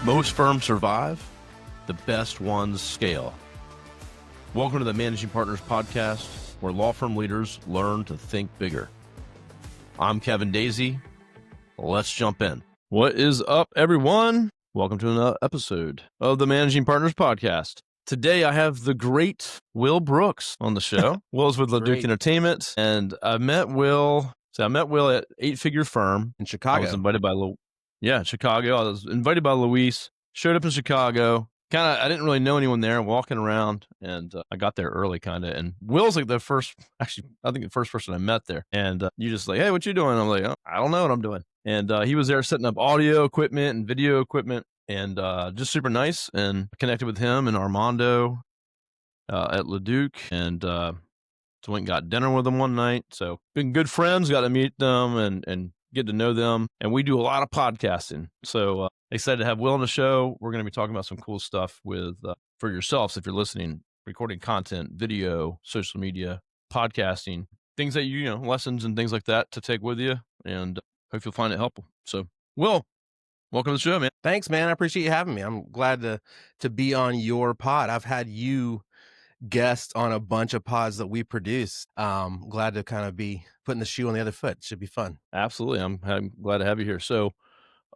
Most firms survive, the best ones scale. Welcome to the Managing Partners Podcast, where law firm leaders learn to think bigger. I'm Kevin Daisy. Let's jump in. What is up, everyone? Welcome to another episode of the Managing Partners Podcast. Today, I have the great Will Brooks on the show. Will's with LaDuke Entertainment, and I met Will at Eight Figure Firm in Chicago. I was invited by Chicago. I was invited by Luis. Showed up in Chicago. I didn't really know anyone there. Walking around, and I got there early, and Will's like the first person I met there. And you just like, hey, what you doing? I'm like, oh, I don't know what I'm doing. And he was there setting up audio equipment and video equipment, and just super nice. And connected with him and Armando at LaDuke, and so went and got dinner with them one night. So been good friends. Got to meet them and get to know them. And we do a lot of podcasting. So excited to have Will on the show. We're going to be talking about some cool stuff with for yourselves if you're listening, recording content, video, social media, podcasting, things that lessons and things like that to take with you. And hope you'll find it helpful. So, Will, welcome to the show, man. Thanks, man. I appreciate you having me. I'm glad to be on your pod. I've had you guest on a bunch of pods that we produce. Glad to kind of be putting the shoe on the other foot. Should be fun. Absolutely. I'm glad to have you here. So,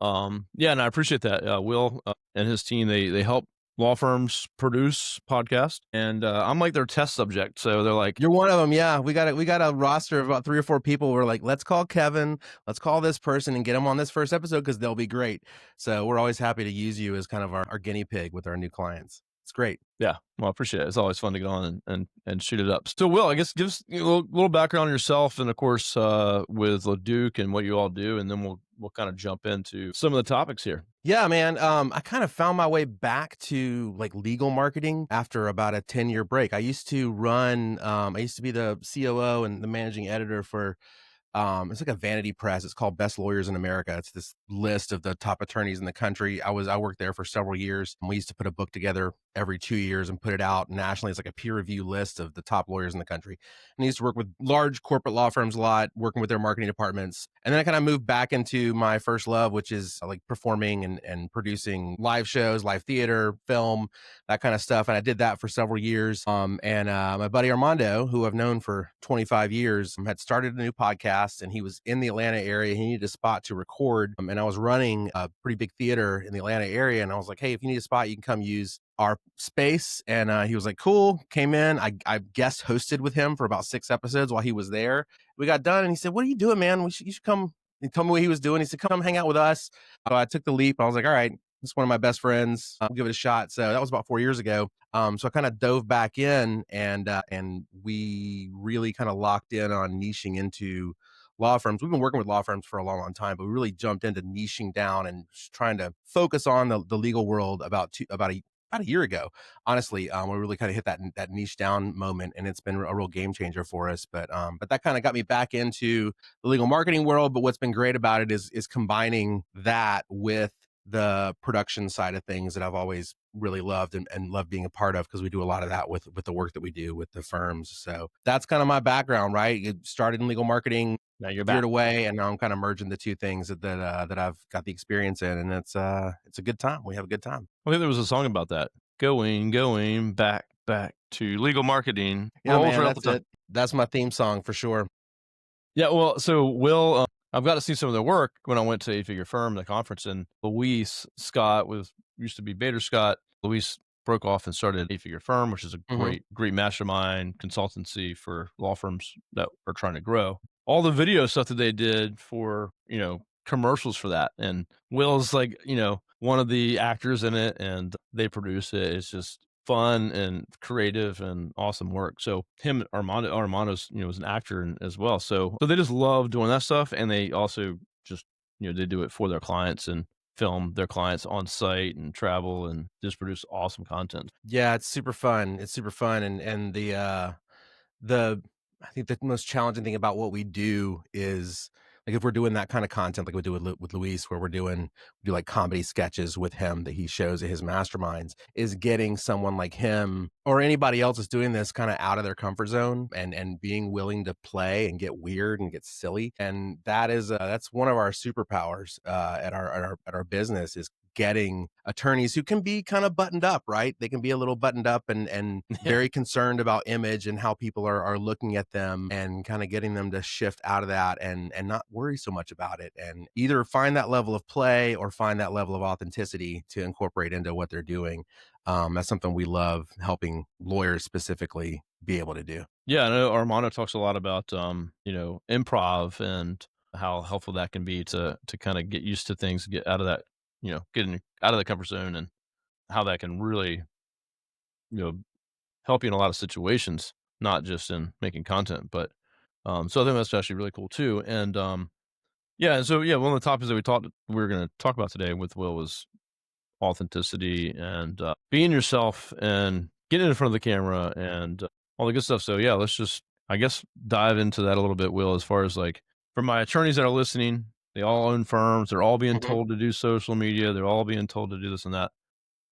and I appreciate that. Will and his team, they help law firms produce podcasts, and I'm like their test subject. So they're like, you're one of them. Yeah. We got a roster of about 3 or 4 people. We're like, let's call Kevin, let's call this person and get them on this first episode because they'll be great. So we're always happy to use you as kind of our guinea pig with our new clients. It's great. Yeah. Well, I appreciate it. It's always fun to get on and shoot it up. So, Will, I guess give us a little background on yourself, and of course, with LaDuke and what you all do, and then we'll kind of jump into some of the topics here. Yeah, man. I kind of found my way back to like legal marketing after about a 10-year break. I used to be the COO and the managing editor for it's like a vanity press. It's called Best Lawyers in America. It's this list of the top attorneys in the country. I worked there for several years. We used to put a book together every 2 years and put it out nationally. It's like a peer review list of the top lawyers in the country. And I used to work with large corporate law firms a lot, working with their marketing departments. And then I kind of moved back into my first love, which is like performing and producing live shows, live theater, film, that kind of stuff. And I did that for several years. My buddy Armando, who I've known for 25 years, had started a new podcast, and he was in the Atlanta area. He needed a spot to record. And I was running a pretty big theater in the Atlanta area. And I was like, hey, if you need a spot, you can come use our space. And he was like, cool, came in. I guest hosted with him for about 6 episodes while he was there. We got done, and he said, what are you doing, man? You should come. He told me what he was doing. He said, come hang out with us. I took the leap. I was like, all right, this is one of my best friends. I'll give it a shot. So that was about 4 years ago. So I kind of dove back in, and we really kind of locked in on niching into law firms. We've been working with law firms for a long, long time, but we really jumped into niching down and trying to focus on the legal world about a year ago. Honestly, we really kind of hit that niche down moment, and it's been a real game changer for us. But that kind of got me back into the legal marketing world. But what's been great about it is combining that with the production side of things that I've always really loved and loved being a part of, because we do a lot of that with the work that we do with the firms. So that's kind of my background, right? It started in legal marketing, now you're veered away, and now I'm kind of merging the two things that I've got the experience in, and it's a good time. We have a good time. I think there was a song about that. Going back to legal marketing. Yeah, man, that's it. That's my theme song for sure. Yeah, well, so Will, I've got to see some of their work when I went to Eight Figure Firm, the conference, and Luis Scott used to be Bader Scott. Luis broke off and started Eight Figure Firm, which is a great mastermind consultancy for law firms that are trying to grow. All the video stuff that they did for, commercials for that. And Will's like, one of the actors in it, and they produce it. It's just fun and creative and awesome work. So him, Armando's, was an actor as well. So they just love doing that stuff. And they also just, they do it for their clients and film their clients on site and travel and just produce awesome content. Yeah, it's super fun. And I think the most challenging thing about what we do is, like, if we're doing that kind of content, like we do with Luis, where we do like comedy sketches with him that he shows at his masterminds, is getting someone like him or anybody else that's doing this kind of out of their comfort zone and being willing to play and get weird and get silly. And that's one of our superpowers at our business, is getting attorneys who can be kind of buttoned up, right? They can be a little buttoned up and Yeah. very concerned about image and how people are looking at them, and kind of getting them to shift out of that and not worry so much about it, and either find that level of play or find that level of authenticity to incorporate into what they're doing. That's something we love helping lawyers specifically be able to do. Yeah, I know Armando talks a lot about, improv and how helpful that can be to kinda get used to things, get out of that, getting out of the comfort zone and how that can really, you know, help you in a lot of situations, not just in making content, but, so I think that's actually really cool too, and, yeah, and so, yeah, one of the topics that we were gonna talk about today with Will was authenticity and, being yourself and getting in front of the camera and, all the good stuff. So, yeah, let's just, I guess, dive into that a little bit, Will, as far as, like, for my attorneys that are listening, they all own firms, they're all being Mhm. told to do social media, they're all being told to do this and that.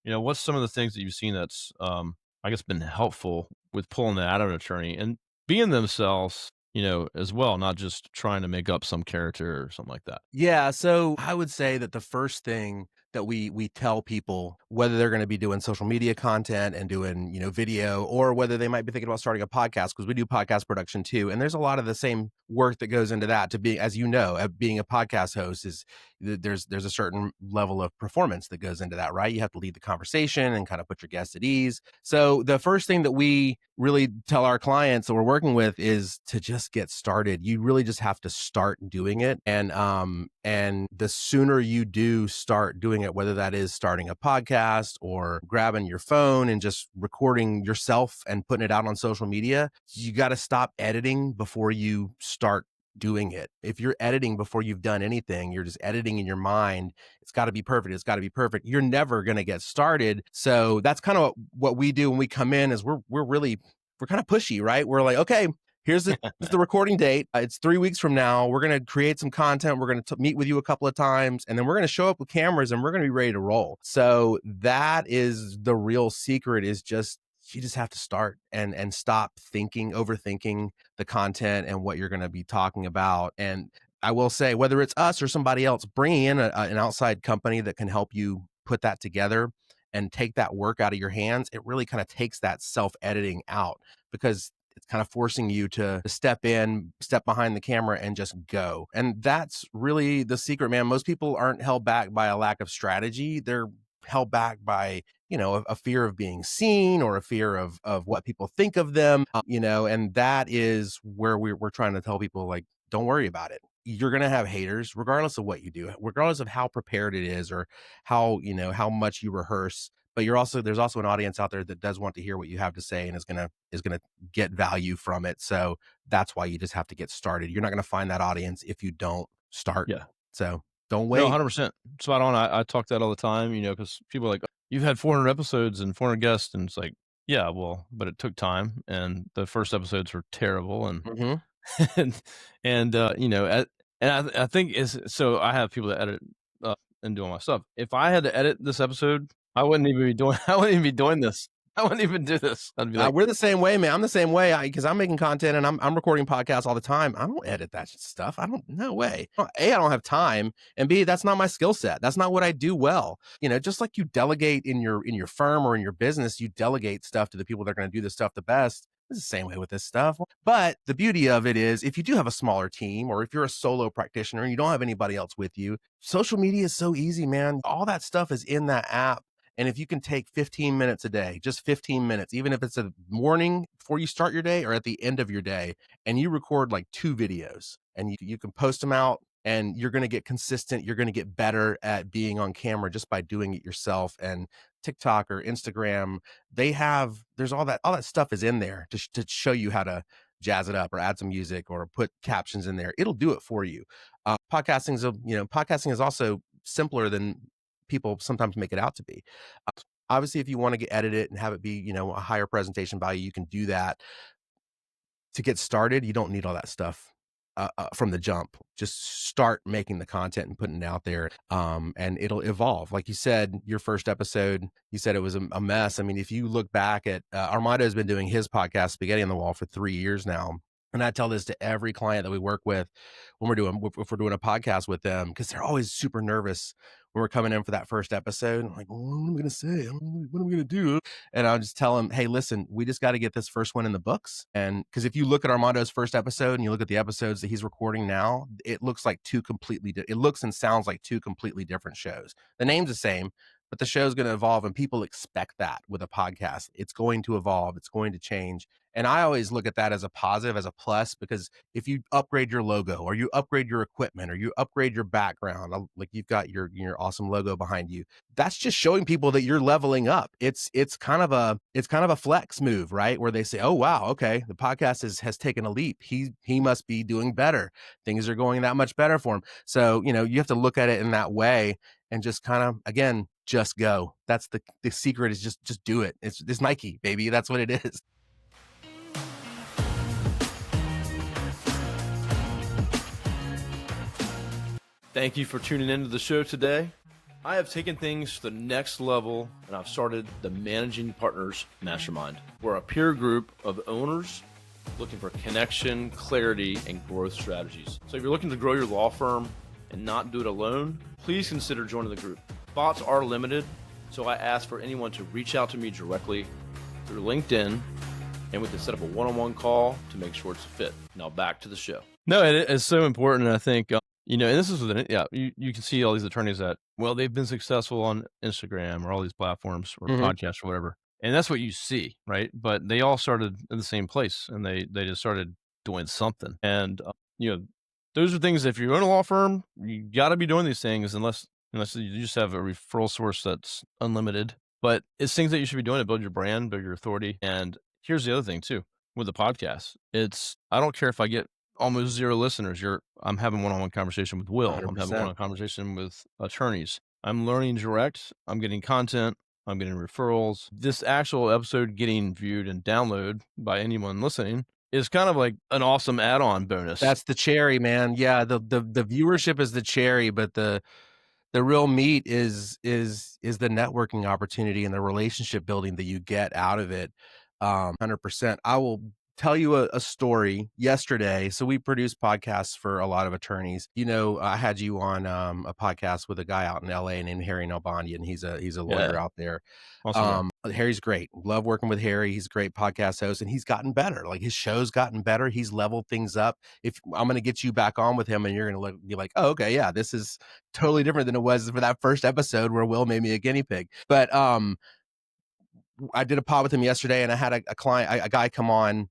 What's some of the things that you've seen that's, I guess, been helpful with pulling that out of an attorney and being themselves, as well, not just trying to make up some character or something like that? Yeah, so I would say that the first thing that we tell people, whether they're gonna be doing social media content and doing, video, or whether they might be thinking about starting a podcast, because we do podcast production too, and there's a lot of the same work that goes into that to be, as you know, being a podcast host is there's a certain level of performance that goes into that, right? You have to lead the conversation and kind of put your guests at ease. So the first thing that we really tell our clients that we're working with is to just get started. You really just have to start doing it. And the sooner you do start doing it, whether that is starting a podcast or grabbing your phone and just recording yourself and putting it out on social media, you got to stop editing before you start doing it. If you're editing before you've done anything, you're just editing in your mind. It's got to be perfect. It's got to be perfect. You're never going to get started. So that's kind of what we do when we come in is we're kind of pushy, right? We're like, okay, here's the recording date. It's 3 weeks from now. We're going to create some content. We're going to meet with you a couple of times, and then we're going to show up with cameras and we're going to be ready to roll. So that is the real secret, is just, you just have to start and stop overthinking the content and what you're going to be talking about. And I will say, whether it's us or somebody else, bringing in an outside company that can help you put that together and take that work out of your hands, it really kind of takes that self editing out, because it's kind of forcing you to step in, step behind the camera and just go. And that's really the secret, man. Most people aren't held back by a lack of strategy. They're held back by, a fear of being seen, or a fear of what people think of them, and that is where we're trying to tell people, like, don't worry about it. You're going to have haters regardless of what you do, regardless of how prepared it is, or how much you rehearse. But there's also an audience out there that does want to hear what you have to say and is going to get value from it. So that's why you just have to get started. You're not going to find that audience if you don't start. Yeah. So don't No, wait. 100%. Spot on. I talk that all the time, because people are like, "You've had 400 episodes and 400 guests," and it's like, "Yeah, well, but it took time, and the first episodes were terrible," and Hmm. and I think is so I have people that edit, and do all my stuff. If I had to edit this episode, I wouldn't even be doing I wouldn't even be doing this. I wouldn't even do this. I'd be like, We're the same way, man. I'm the same way, because I'm making content and I'm recording podcasts all the time. I don't edit that stuff. I don't. No way. A, I don't have time, and B, that's not my skill set. That's not what I do well. Just like you delegate in your firm or in your business, you delegate stuff to the people that are going to do the stuff the best. It's the same way with this stuff. But the beauty of it is, if you do have a smaller team, or if you're a solo practitioner and you don't have anybody else with you, social media is so easy, man. All that stuff is in that app. And if you can take 15 minutes a day, just 15 minutes, even if it's a morning before you start your day or at the end of your day, and you record like 2 videos, and you can post them out, and you're going to get consistent. You're going to get better at being on camera just by doing it yourself. And TikTok or Instagram, there's all that stuff is in there to show you how to jazz it up or add some music or put captions in there. It'll do it for you. Podcasting is also simpler than people sometimes make it out to be. Obviously, if you want to edit it and have it be, a higher presentation value, you can do that. To get started, you don't need all that stuff from the jump. Just start making the content and putting it out there, and it'll evolve. Like you said, your first episode, you said it was a mess. I mean, if you look back at Armando has been doing his podcast, Spaghetti on the Wall, for 3 years now. And I tell this to every client that we work with when if we're doing a podcast with them, because they're always super nervous when we're coming in for that first episode. I'm like, well, what am I going to say? What am I going to do? And I'll just tell them, hey, listen, we just got to get this first one in the books. And because if you look at Armando's first episode and you look at the episodes that he's recording now, it looks like it looks and sounds like two completely different shows. The name's the same, but the show's going to evolve, and people expect that with a podcast. It's going to evolve. It's going to change. And I always look at that as a positive, as a plus, because if you upgrade your logo or you upgrade your equipment or you upgrade your background, like you've got your awesome logo behind you, that's just showing people that you're leveling up. It's kind of a flex move, right? Where they say, "Oh wow, okay, the podcast has taken a leap. He must be doing better. Things are going that much better for him." So, you have to look at it in that way and just kind of, again, just go. That's the secret, is just do it. It's Nike, baby. That's what it is. Thank you for tuning into the show today. I have taken things to the next level, and I've started the Managing Partners Mastermind. We're a peer group of owners looking for connection, clarity, and growth strategies. So if you're looking to grow your law firm and not do it alone, please consider joining the group. Spots are limited, so I ask for anyone to reach out to me directly through LinkedIn, and we can set up a one-on-one call to make sure it's a fit. Now back to the show. No, it is so important. I think, and this is you can see all these attorneys that, well, they've been successful on Instagram or all these platforms or podcasts or whatever. And that's what you see, right? But they all started in the same place, and they just started doing something. And, those are things, if you own a law firm, you got to be doing these things unless you just have a referral source that's unlimited. But it's things that you should be doing to build your brand, build your authority. And here's the other thing too, with the podcast, I don't care if I get almost 0 listeners. I'm having one-on-one conversation with Will. 100%. I'm having one-on-one conversation with attorneys. I'm learning direct. I'm getting content. I'm getting referrals. This actual episode getting viewed and downloaded by anyone listening is kind of like an awesome add-on bonus. That's the cherry, man. Yeah, the viewership is the cherry, but the real meat is the networking opportunity and the relationship building that you get out of it. 100%. I will tell you a story yesterday. So we produce podcasts for a lot of attorneys. I had you on a podcast with a guy out in LA named Harry Nalbandian. He's a lawyer out there. Awesome. Harry's great. Love working with Harry. He's a great podcast host, and he's gotten better. Like, his show's gotten better. He's leveled things up. If I'm going to get you back on with him, and you're going to be like, oh, okay, yeah, this is totally different than it was for that first episode where Will made me a guinea pig. But I did a pod with him yesterday, and I had a guy come on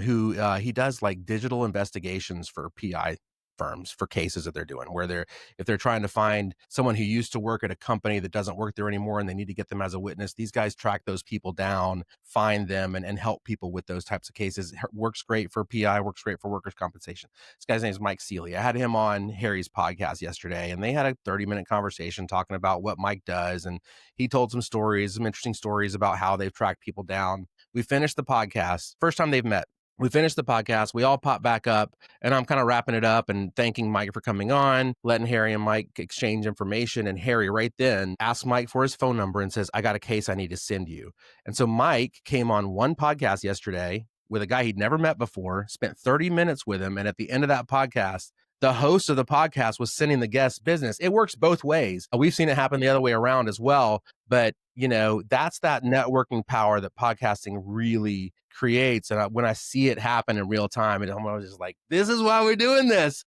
who he does like digital investigations for PI firms for cases that they're doing, where if they're trying to find someone who used to work at a company that doesn't work there anymore and they need to get them as a witness. These guys track those people down, find them, and help people with those types of cases. Works great for PI, works great for workers' compensation. This guy's name is Mike Seeley. I had him on Harry's podcast yesterday, and they had a 30-minute conversation talking about what Mike does, and he told some interesting stories about how they've tracked people down. We finished the podcast. First time they've met. We finished the podcast. We all pop back up, and I'm kind of wrapping it up and thanking Mike for coming on, letting Harry and Mike exchange information. And Harry right then asks Mike for his phone number and says, I got a case I need to send you. And so Mike came on one podcast yesterday with a guy he'd never met before, spent 30 minutes with him. And at the end of that podcast, the host of the podcast was sending the guest business. It works both ways. We've seen it happen the other way around as well. But, that's that networking power that podcasting really creates. And when I see it happen in real time, I'm just like, this is why we're doing this.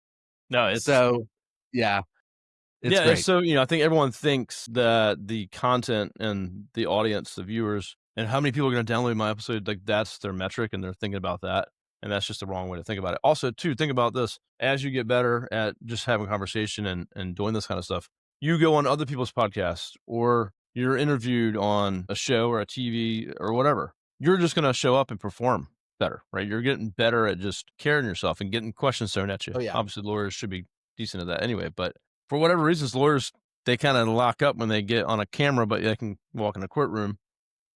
No, it's yeah. It's great. So, I think everyone thinks that the content and the audience, the viewers, and how many people are going to download my episode, like, that's their metric, and they're thinking about that. And that's just the wrong way to think about it. Also, too, think about this. As you get better at just having a conversation and doing this kind of stuff, you go on other people's podcasts, or you're interviewed on a show or a TV or whatever. You're just going to show up and perform better, right? You're getting better at just carrying yourself and getting questions thrown at you. Oh, yeah. Obviously, lawyers should be decent at that anyway. But for whatever reasons, lawyers, they kind of lock up when they get on a camera, but they can walk in a courtroom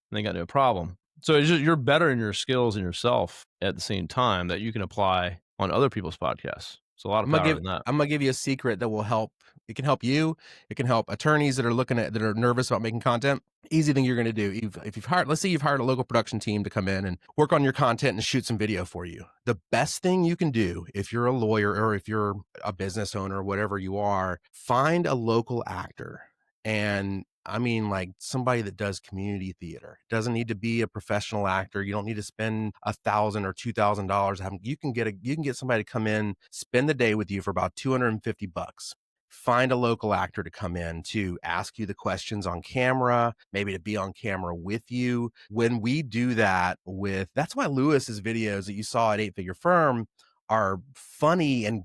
and they got no problem. So it's just, you're better in your skills and yourself at the same time that you can apply on other people's podcasts. It's a lot of I'm gonna power give in that. I'm gonna give you a secret that will help. It can help you. It can help attorneys that are nervous about making content. Easy thing you're gonna do. If you've hired, let's say you've hired a local production team to come in and work on your content and shoot some video for you. The best thing you can do if you're a lawyer or if you're a business owner, whatever you are, find a local actor. And I mean, like somebody that does community theater. Doesn't need to be a professional actor. You don't need to spend $1,000 or $2,000. You can get somebody to come in, spend the day with you for about $250. Find a local actor to come in to ask you the questions on camera, maybe to be on camera with you. When we do that that's why Lewis's videos that you saw at Eight Figure Firm are funny and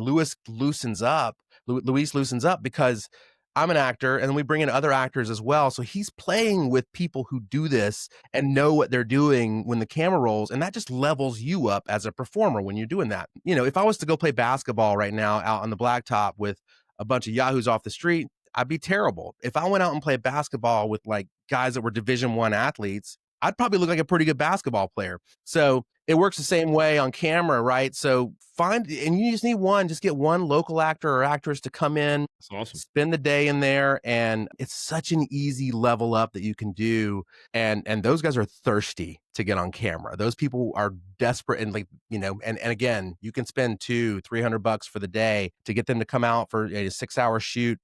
Lewis loosens up. Luis loosens up because I'm an actor and then we bring in other actors as well. So he's playing with people who do this and know what they're doing when the camera rolls. And that just levels you up as a performer when you're doing that. You know, if I was to go play basketball right now out on the blacktop with a bunch of yahoos off the street, I'd be terrible. If I went out and played basketball with like guys that were Division I athletes, I'd probably look like a pretty good basketball player. So it works the same way on camera, right? So and you just need just get one local actor or actress to come in, That's awesome. spend the day in there, and it's such an easy level up that you can do. And those guys are thirsty to get on camera. Those people are desperate and like, you know, and again, you can spend $200-300 for the day to get them to come out for a 6-hour shoot.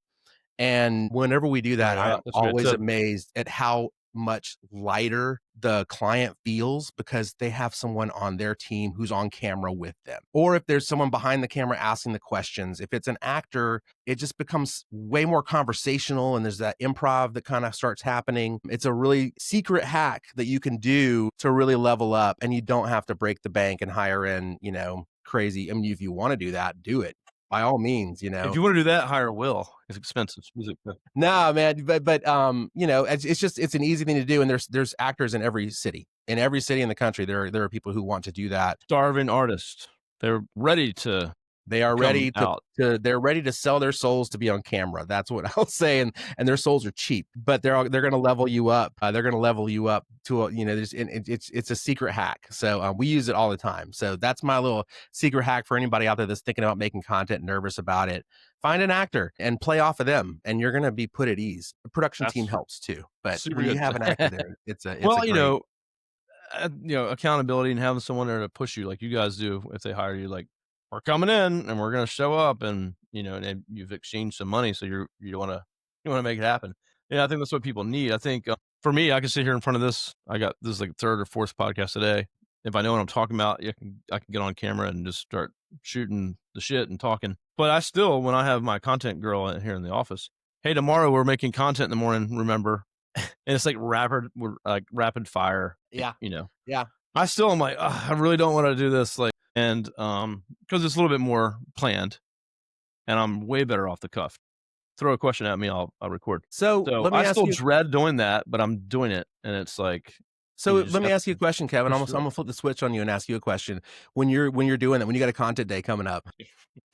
And whenever we do Oh that, I yeah, am that's a great always tip. amazed at how much lighter the client feels because they have someone on their team who's on camera with them. Or if there's someone behind the camera asking the questions, if it's an actor, it just becomes way more conversational and there's that improv that kind of starts happening. It's a really secret hack that you can do to really level up and you don't have to break the bank and hire in, you know, crazy. I mean, if you want to do that, do it by all means, you If know. you want to do that, hire Will. It's expensive music. No, man, but you know, it's just it's an easy thing to do, and there's actors in every city. In every city in the country, there are people who want to do that. Starving artists. They're ready to They are come ready out. they're ready to sell their souls to be on camera. That's what I'll say, and their souls are cheap, but they're going to level you up. They're going to level you up to a, you know, it's a secret hack. So we use it all the time. So that's my little secret hack for anybody out there that's thinking about making content, nervous about it. Find an actor and play off of them, and you're going to be put at ease. The production team That's helps too, but super when you good. have an actor there, it's a Well, great. you know, accountability and having someone there to push you like you guys do if they hire you, like, we're coming in and we're going to show up and, you know, and you've exchanged some money. So you want to make it happen. Yeah. I think that's what people need. I think for me, I can sit here in front of this. This is like third or fourth podcast today. If I know what I'm talking about, I can get on camera and just start shooting the shit and talking. But I still, when I have my content girl here in the office, hey, tomorrow we're making content in the morning, remember? And it's like rapid fire, Yeah, you know. yeah. I still am like, "Ugh, I really don't want to do this, like, and because it's a little bit more planned, and I'm way better off the cuff. Throw a question at me, I'll record. So So let me I ask still you. dread doing that, but I'm doing it, and it's like So you just let me have ask you a to question, Kevin. push I'm through it. gonna flip the switch on you and ask you a question. When you're doing that, when you got a content day coming up,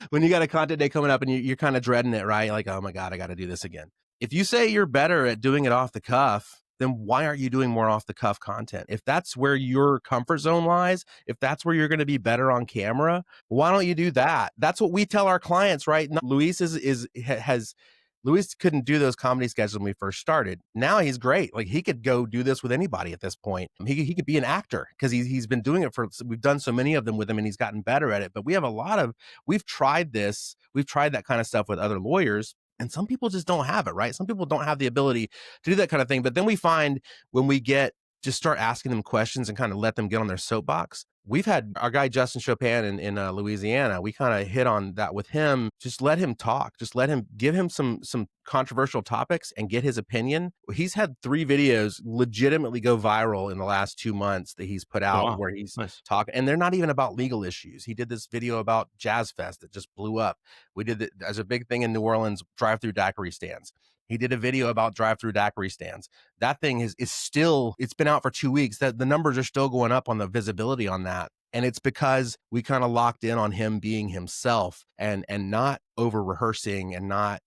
when you got a content day coming up and you're kind of dreading it, right? Like, oh my God, I got to do this again. If you say you're better at doing it off the cuff, then why aren't you doing more off the cuff content? If that's where your comfort zone lies, if that's where you're going to be better on camera, why don't you do that? That's what we tell our clients, right? Luis has Luis couldn't do those comedy sketches when we first started. Now he's great. Like he could go do this with anybody at this point. He could be an actor because he's been doing it we've done so many of them with him and he's gotten better at it. But we have we've tried this. We've tried that kind of stuff with other lawyers. And some people just don't have it, right? Some people don't have the ability to do that kind of thing. But then we find when we just start asking them questions and kind of let them get on their soapbox. We've had our guy Justin Chopin in Louisiana. We kind of hit on that with him. Just let him talk. Just let him give him some controversial topics and get his opinion. He's had 3 videos legitimately go viral in the last 2 months that he's put Oh, out wow. where he's Nice. talking, and they're not even about legal issues. He did this video about Jazz Fest that just blew up. We did it as a big thing in New Orleans, drive-through daiquiri stands. He did a video about drive-through daiquiri stands. That thing is still, it's been out for 2 weeks. That the numbers are still going up on the visibility on that. And it's because we kind of locked in on him being himself and not over rehearsing and not,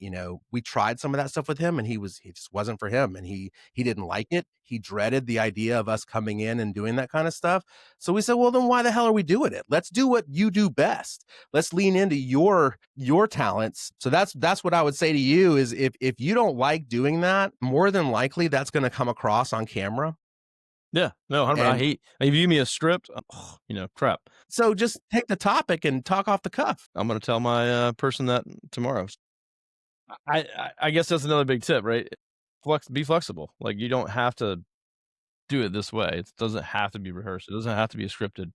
we tried some of that stuff with him and he just wasn't for him and he didn't like it. He dreaded the idea of us coming in and doing that kind of stuff. So we said, well, then why the hell are we doing it? Let's do what you do best. Let's lean into your talents. So that's what I would say to you is if you don't like doing that, more than likely that's going to come across on camera. Yeah, no, 100. And If you give me a script, crap. so just take the topic and talk off the cuff. I'm gonna tell my person that tomorrow. I guess that's another big tip, right? Be flexible. Like you don't have to do it this way. It doesn't have to be rehearsed. It doesn't have to be scripted.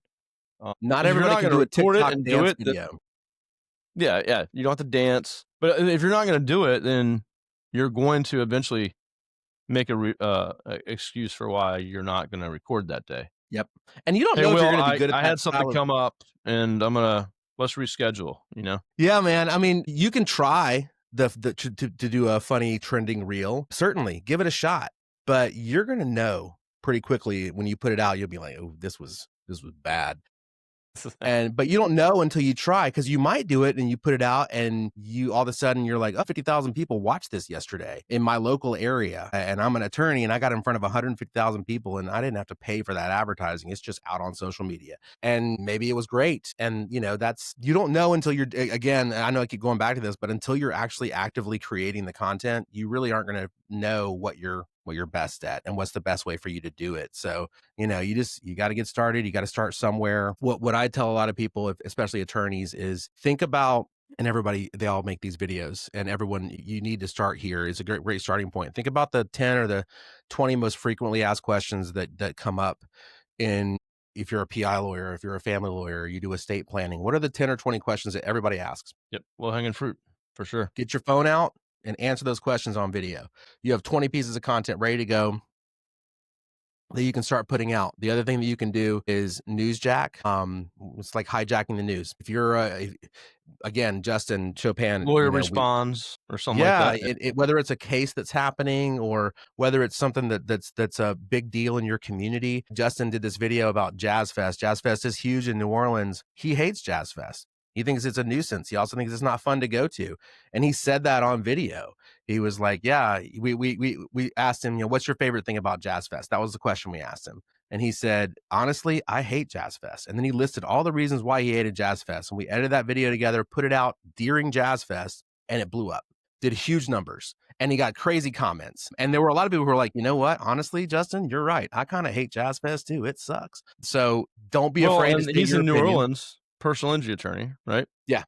Not If you're everybody not can gonna do a record it TikTok and do dance it, then video. yeah, you don't have to dance. But if you're not gonna do it, then you're going to eventually make a excuse for why you're not gonna record that day. Yep. And you don't Hey, know if you're Will, gonna be good at I that had something style of. come up, and let's reschedule. Yeah, man. I mean, you can try to do a funny trending reel. Certainly, give it a shot. But you're gonna know pretty quickly when you put it out. You'll be like, "Oh, this was bad." But you don't know until you try because you might do it and you put it out and you all of a sudden you're like, oh, 50,000 people watched this yesterday in my local area. And I'm an attorney and I got in front of 150,000 people and I didn't have to pay for that advertising. It's just out on social media. And maybe it was great. And you don't know until you're, again, I know I keep going back to this, but until you're actually actively creating the content, you really aren't going to know what you're best at and what's the best way for you to do it. So, you got to get started. You got to start somewhere. What I tell a lot of people, especially attorneys, is think about, and everybody, they all make these videos and everyone, you need to start here is a great starting point. Think about the 10 or the 20 most frequently asked questions that come up if you're a PI lawyer, if you're a family lawyer, you do estate planning. What are the 10 or 20 questions that everybody asks? Yep, low-hanging fruit for sure. Get your phone out and answer those questions on video. You have 20 pieces of content ready to go that you can start putting out. The other thing that you can do is newsjack. It's like hijacking the news. If you're again, Justin Chopin, Lawyer responds or something like that. Whether it's a case that's happening or whether it's something that's a big deal in your community. Justin did this video about Jazz Fest. Jazz Fest is huge in New Orleans. He hates Jazz Fest. He thinks it's a nuisance. He also thinks it's not fun to go to. And he said that on video. He was like, yeah, we asked him, what's your favorite thing about Jazz Fest? That was the question we asked him. And he said, honestly, I hate Jazz Fest. And then he listed all the reasons why he hated Jazz Fest. And we edited that video together, put it out during Jazz Fest, and it blew up. Did huge numbers. And he got crazy comments. And there were a lot of people who were like, you know what? Honestly, Justin, you're right. I kind of hate Jazz Fest too. It sucks. So don't be afraid to state he's your in New opinion. Orleans, personal injury attorney, right? Yeah.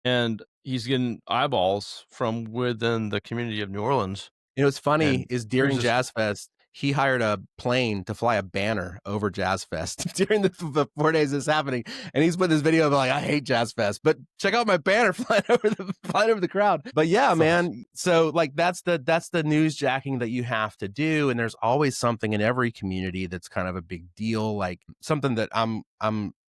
And he's getting eyeballs from within the community of New Orleans. What's funny is during Jazz Fest, he hired a plane to fly a banner over Jazz Fest during the 4 days it's happening. And he's put this video of like, I hate Jazz Fest, but check out my banner flying over the crowd. But yeah, man. So like, that's the news jacking that you have to do. And there's always something in every community that's kind of a big deal. Like something that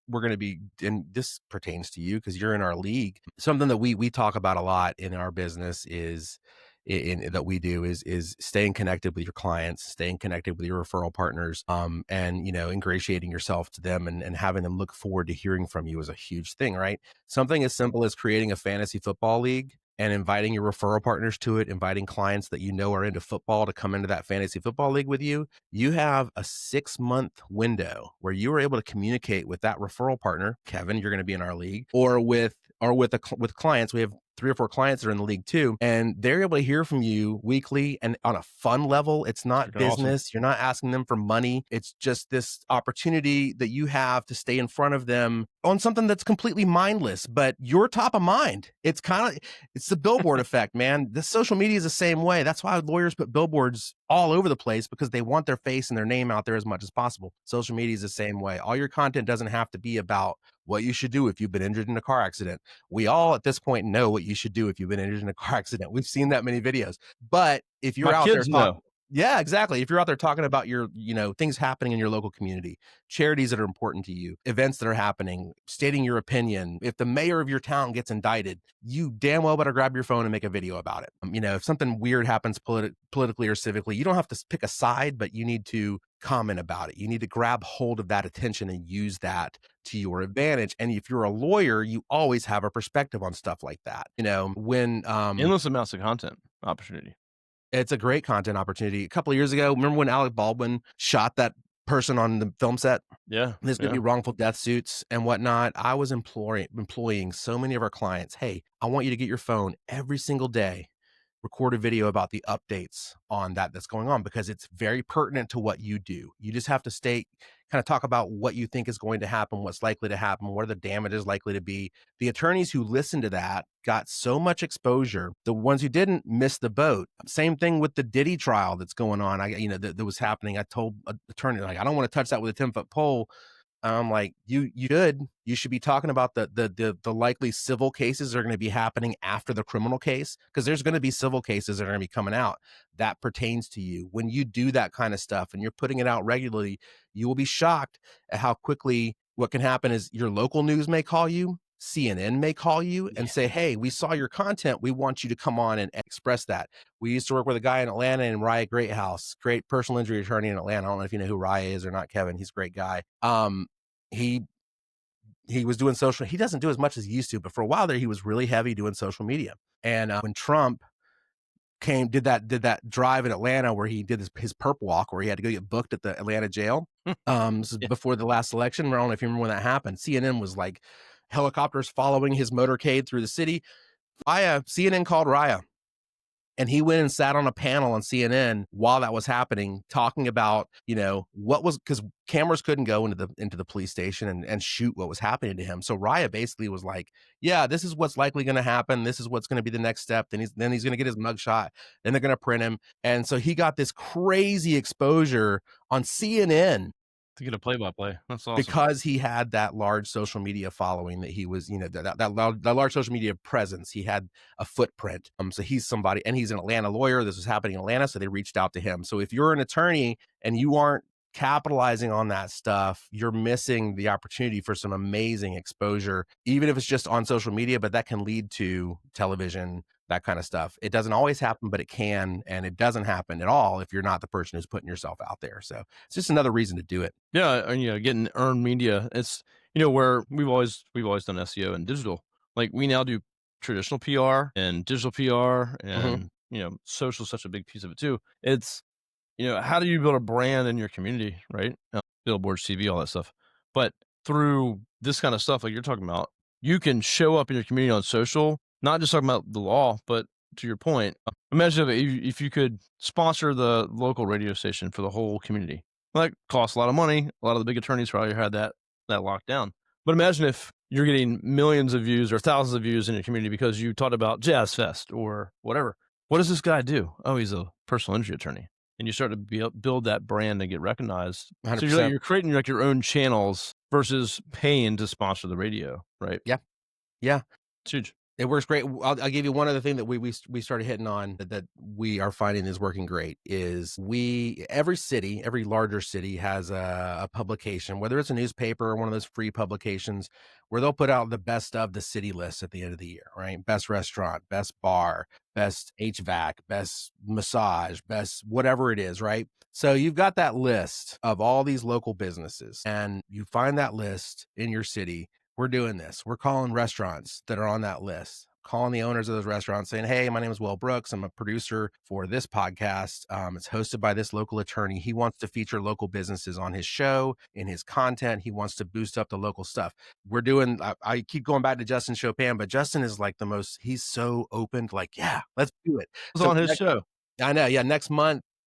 we're going to be, and this pertains to you because you're in our league. Something that we talk about a lot in our business is that we do is staying connected with your clients, staying connected with your referral partners, and ingratiating yourself to them and having them look forward to hearing from you is a huge thing, right? Something as simple as creating a fantasy football league and inviting your referral partners to it, inviting clients that are into football to come into that fantasy football league with you. You have a 6-month window where you are able to communicate with that referral partner. Kevin, you're going to be in our league, or with clients. We have 3 or 4 clients that are in the league too, and they're able to hear from you weekly and on a fun level. It's not business. Awesome. You're not asking them for money. It's just this opportunity that you have to stay in front of them on something that's completely mindless, but you're top of mind. It's the billboard effect, man. The social media is the same way. That's why lawyers put billboards all over the place because they want their face and their name out there as much as possible. Social media is the same way. All your content doesn't have to be about what you should do if you've been injured in a car accident. We all at this point know what you should do if you've been injured in a car accident. We've seen that many videos. But if you're out there talking, Yeah, exactly. If you're out there talking about your, things happening in your local community, charities that are important to you, events that are happening, stating your opinion. If the mayor of your town gets indicted, you damn well better grab your phone and make a video about it. If something weird happens politically or civically, you don't have to pick a side, but you need to comment about it. You need to grab hold of that attention and use that to your advantage. And if you're a lawyer, you always have a perspective on stuff like that. When Endless amounts of content opportunity. it's a great content opportunity. A couple of years ago, remember when Alec Baldwin shot that person on the film set? Yeah, There's gonna be yeah. wrongful death suits and whatnot. I was employing so many of our clients, "Hey, I want you to get your phone every single day, record a video about the updates on that's going on because it's very pertinent to what you do. You just have to kind of talk about what you think is going to happen, what's likely to happen, what are the damages likely to be." The attorneys who listened to that got so much exposure. The ones who didn't missed the boat. Same thing with the Diddy trial that's going on. That was happening. I told an attorney, like, I don't want to touch that with a 10-foot pole. I'm like, you should be talking about the likely civil cases that are going to be happening after the criminal case, because there's going to be civil cases that are going to be coming out that pertains to you. When you do that kind of stuff and you're putting it out regularly, you will be shocked at how quickly what can happen is your local news may call you, CNN may call you and say, "Hey, we saw your content. We want you to come on and express that." We used to work with a guy in Atlanta named Raya Greathouse, great personal injury attorney in Atlanta. I don't know if you know who Raya is or not, Kevin. He's a great guy. He he was doing social. He doesn't do as much as he used to, but for a while there, he was really heavy doing social media. And when Trump did that drive in Atlanta where he did his perp walk where he had to go get booked at the Atlanta jail. This is Yeah. before the last election. I don't know if you remember when that happened. CNN was like helicopters following his motorcade through the city. CNN called Raya. And he went and sat on a panel on CNN while that was happening, talking about, what was, because cameras couldn't go into the police station and shoot what was happening to him. So Raya basically was like, "Yeah, this is what's likely going to happen. This is what's going to be the next step. Then he's going to get his mugshot. Then they're going to print him." And so he got this crazy exposure on CNN To get a play-by-play. That's awesome. because he had that large social media following that he was, that large social media presence. He had a footprint. So he's somebody, and he's an Atlanta lawyer. This was happening in Atlanta, so they reached out to him. So if you're an attorney and you aren't capitalizing on that stuff, you're missing the opportunity for some amazing exposure, even if it's just on social media, but that can lead to television, that kind of stuff. It doesn't always happen, but it can, and it doesn't happen at all if you're not the person who's putting yourself out there. So it's just another reason to do it. Yeah, and, getting earned media. It's, where we've always done SEO and digital. Like, we now do traditional PR and digital PR, Mhm. and, social is such a big piece of it too. It's, how do you build a brand in your community, right? Billboards, TV, all that stuff. But through this kind of stuff, like you're talking about, you can show up in your community on social, not just talking about the law, but to your point, imagine if you could sponsor the local radio station for the whole community. Well, that costs a lot of money. A lot of the big attorneys probably had that locked down. But imagine if you're getting millions of views or thousands of views in your community because you taught about Jazz Fest or whatever. What does this guy do? Oh, he's a personal injury attorney, and you start to build that brand and get recognized. So you're 100%. you're creating like your own channels versus paying to sponsor the radio, right? Yeah. Yeah. It's huge. It works great. I'll give you one other thing that we started hitting on that we are finding is working great is every larger city has a publication, whether it's a newspaper or one of those free publications where they'll put out the best of the city list at the end of the year, right? Best restaurant, best bar, best HVAC, best massage, best whatever it is, right? So you've got that list of all these local businesses and you find that list in your city. We're doing this. We're calling restaurants that are on that list, calling the owners of those restaurants saying, "Hey, my name is Will Brooks. I'm a producer for this podcast. It's hosted by this local attorney. He wants to feature local businesses on his show, in his content. He wants to boost up the local stuff." I keep going back to Justin Chopin, but Justin is like he's so open to like, "Yeah, let's do it." It was So on his show. I know. Yeah.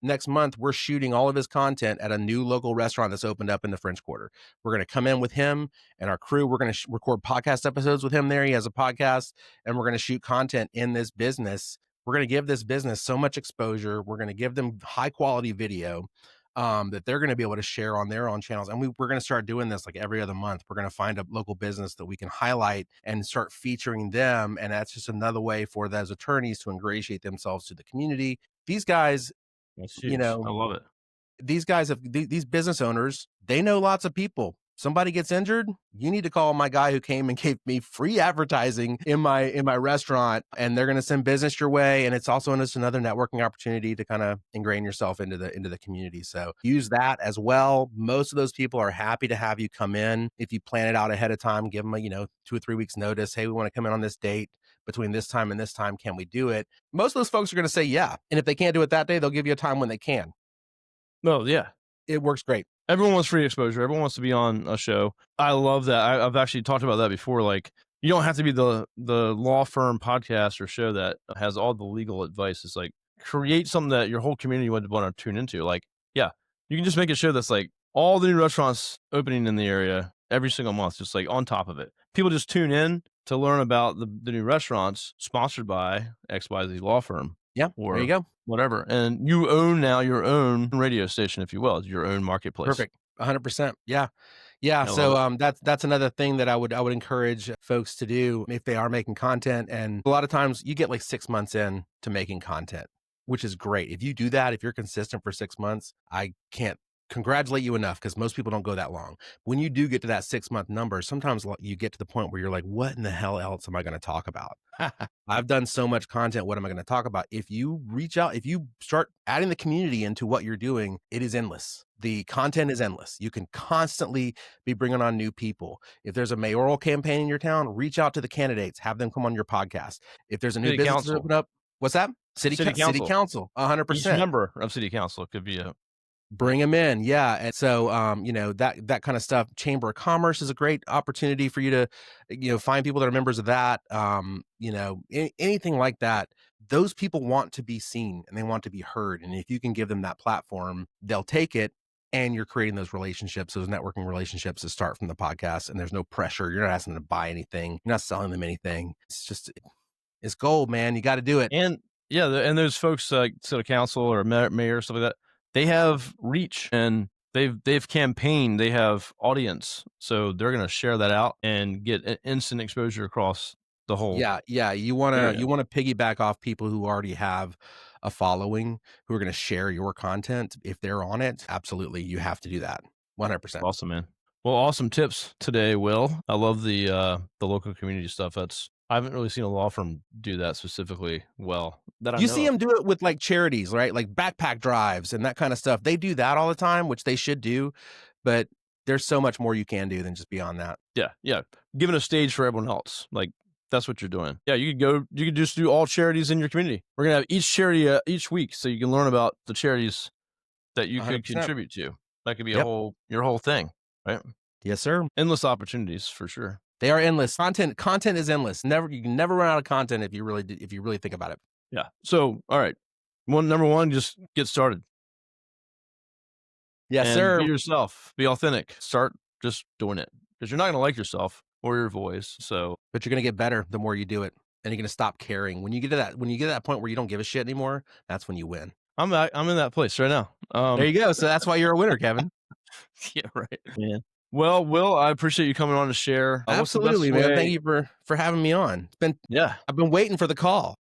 Next month, we're shooting all of his content at a new local restaurant that's opened up in the French Quarter. We're going to come in with him and our crew. We're going to record podcast episodes with him there. He has a podcast, and we're going to shoot content in this business. We're going to give this business so much exposure. We're going to give them high quality video that they're going to be able to share on their own channels. And we're going to start doing this like every other month. We're going to find a local business that we can highlight and start featuring them. And that's just another way for those attorneys to ingratiate themselves to the community. These guys, That's You huge. I know, love it. these guys have these business owners, they know lots of people. Somebody gets injured, you need to call my guy who came and gave me free advertising in my restaurant, and they're going to send business your way. And it's also just another networking opportunity to kind of ingrain yourself into the community. So use that as well. Most of those people are happy to have you come in if you plan it out ahead of time. Give them a 2 or 3 weeks notice. Hey, we want to come in on this date between this time and this time. Can we do it? Most of those folks are going to say yeah, and if they can't do it that day, they'll give you a time when they can. No, yeah. It works great. Everyone wants free exposure. Everyone wants to be on a show. I love that. I've actually talked about that before. Like, you don't have to be the law firm podcast or show that has all the legal advice. It's like, create something that your whole community would want to tune into. Like, yeah, you can just make a show that's like all the new restaurants opening in the area every single month, just like on top of it. People just tune in to learn about the new restaurants sponsored by XYZ law firm Yeah, there you or go. whatever. And you own now your own radio station, if you will, your own marketplace. Perfect. 100%. Yeah. Yeah. I love So it. that's another thing that I would encourage folks to do if they are making content. And a lot of times you get like 6 months in to making content, which is great. If you do that, if you're consistent for 6 months, I can't congratulate you enough because most people don't go that long. When you do get to that 6 month number, sometimes you get to the point where you're like, what in the hell else am I going to talk about? I've done so much content. What am I going to talk about? If you reach out, if you start adding the community into what you're doing, it is endless. The content is endless. You can constantly be bringing on new people. If there's a mayoral campaign in your town, reach out to the candidates, have them come on your podcast. If there's a new City business to council. open up, what's that? City City council. council, Each 100%. member of city council could be a Bring them in. Yeah. And so, that kind of stuff. Chamber of Commerce is a great opportunity for you to, find people that are members of that. Anything like that. Those people want to be seen and they want to be heard. And if you can give them that platform, they'll take it. And you're creating those relationships, those networking relationships that start from the podcast. And there's no pressure. You're not asking them to buy anything. You're not selling them anything. It's gold, man. You got to do it. and yeah, and those folks like city council or mayor, stuff like that, they have reach and they've campaigned, they have audience, so they're going to share that out and get instant exposure across the whole Yeah, yeah. You area. wanna piggyback off people who already have a following, who are gonna share your content if they're on it. Absolutely, you have to do that. 100%. Awesome, man. Well, awesome tips today, Will. I love the local community stuff. I haven't really seen a law firm do that specifically well that I You know see of. them do it with, like, charities, right? Like backpack drives and that kinda stuff. They do that all the time, which they should do, but there's so much more you can do than just beyond that. Yeah, yeah. Giving a stage for everyone else. Like, that's what you're doing. Yeah, you could just do all charities in your community. We're gonna have each charity each week, so you can learn about the charities that you could 100%. contribute to. That could be Yep. your whole thing, right? Yes, sir. Endless opportunities for sure. They are endless. Content is endless. You can never run out of content if you really think about it. Yeah. So, all right. Number one, just get started Yes, and be sir. yourself. Be authentic. Start just doing it because you're not gonna like yourself or your voice. So But you're gonna get better the more you do it, and you're gonna stop caring. When you get to that point where you don't give a shit anymore, that's when you win. I'm in that place right now. There you go. So that's why you're a winner, Kevin. Yeah, right. Yeah. Well, Will, I appreciate you coming on to share. What's the best Absolutely, man. Thank way? you for having me on. Yeah. I've been waiting for the call.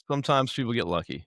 Sometimes people get lucky,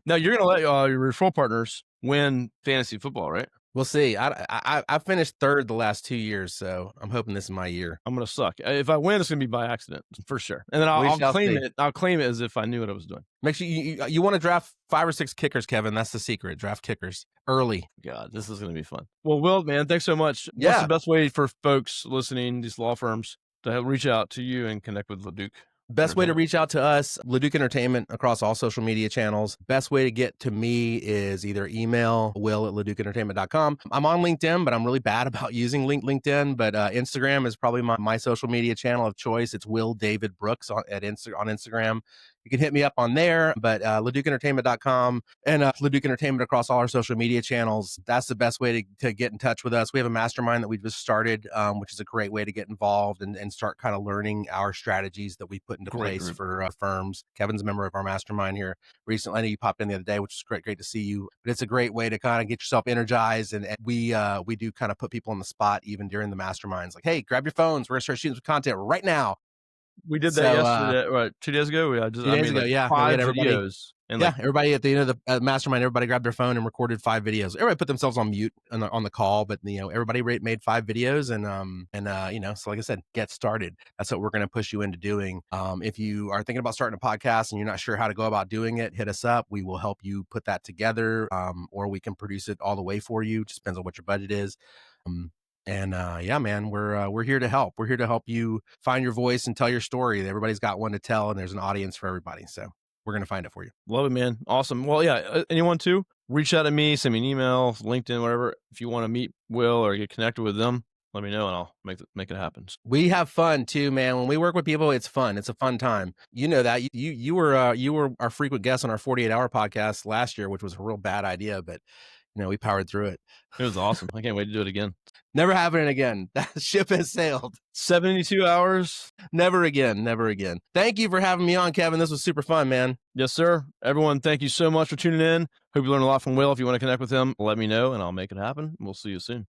Now you're going to let your referral partners win fantasy football, right? We'll see. I finished third the last 2 years, so I'm hoping this is my year. I'm going to suck. If I win, it's going to be by accident for sure. And then We I'll shall claim see. it. I'll claim it as if I knew what I was doing. Make sure you want to draft 5 or 6 kickers, Kevin. That's the secret. Draft kickers early. God, this is going to be fun. Well, Will, man, thanks so much. What's Yeah. the best way for folks listening, these law firms, to reach out to you and connect with LaDuke? Best way to Entertainment. reach out to us, LaDuke Entertainment, across all social media channels. Best way to get to me is either email will@ladukeentertainment.com. I'm on LinkedIn, but I'm really bad about using LinkedIn. But Instagram is probably my social media channel of choice. It's Will David Brooks on Instagram. You can hit me up on there, but LaDukeEntertainment.com and LaDuke Entertainment across all our social media channels. That's the best way to get in touch with us. We have a mastermind that we just started, which is a great way to get involved and start kind of learning our strategies that we put into Great place group. for firms. Kevin's a member of our mastermind here recently. I know you popped in the other day, which is great to see you. But it's a great way to kind of get yourself energized. And we do kind of put people on the spot even during the masterminds. Like, hey, grab your phones. We're going to start shooting some content right now. We did that So, yesterday, right, 2 days ago. two I days made ago, like yeah, we 5 had everybody. videos and Yeah, like everybody at the end of the mastermind, everybody grabbed their phone and recorded 5 videos. Everybody put themselves on mute on the call, but everybody made 5 videos and so like I said, get started. That's what we're going to push you into doing. If you are thinking about starting a podcast and you're not sure how to go about doing it, hit us up. We will help you put that together, or we can produce it all the way for you. Just depends on what your budget is. Um, yeah, man, we're here to help. We're here to help you find your voice and tell your story. Everybody's got one to tell, and there's an audience for everybody. So we're gonna find it for you. love it, man. Awesome. Well, yeah, anyone too, reach out to me, send me an email, LinkedIn, whatever. If you want to meet Will or get connected with them, let me know and I'll make it happen. We have fun too, man. When we work with people, it's fun. It's a fun time. You know that you were our frequent guest on our 48-hour podcast last year, which was a real bad idea, but we powered through it. It was awesome. I can't wait to do it again. Never happening again. That ship has sailed. 72 hours. Never again. Never again. Thank you for having me on, Kevin. This was super fun, man. Yes, sir. Everyone, thank you so much for tuning in. Hope you learned a lot from Will. If you want to connect with him, let me know and I'll make it happen. We'll see you soon.